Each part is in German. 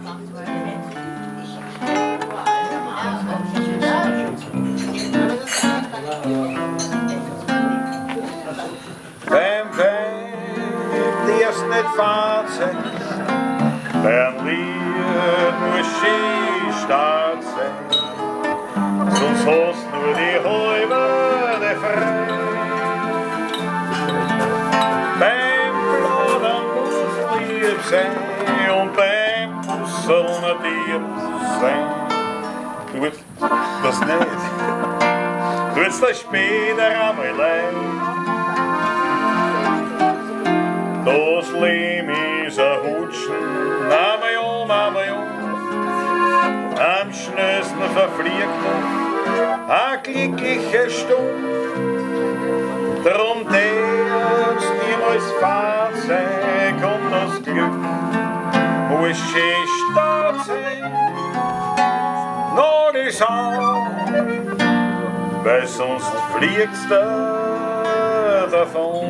Beim Wein darfst nicht fahren, beim Lied muss schön stark sein, sonst hast nur die halbe frei. Beim Plaudern muss lieb sein und beim Busseln lieb sein. Du willst das nicht, du willst das später einmal leid. Das Leben ist ein Hutschen, einmal am schnellsten verfliegt noch eine glückliche Stunde. Drum darfst niemals Fahrzeug und das Glück muss schön stark sein, noch nicht auch, weil sonst fliegst du davon.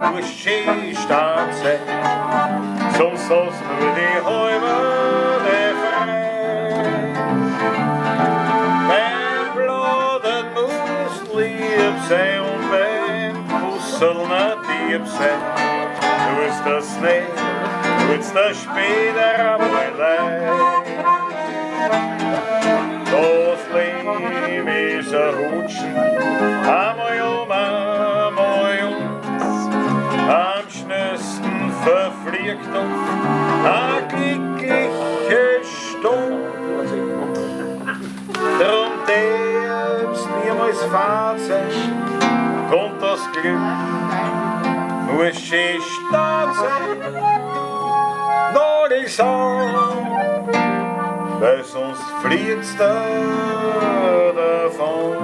Muss schön stark sein, sonst hast nur die halbe frei. Beim Plaudern musst lieb sein und beim Busseln lieb sein. Du willst das nicht, du willst das später einmal leid. Das Leben ist ein Hutschen, einmal am schnellsten verfliegt noch eine glückliche Stunde. Drum darfst niemals Fahrzeug, kommt das Glück, muss schön stark sein, noch nicht so, weil sonst fliegst du davon.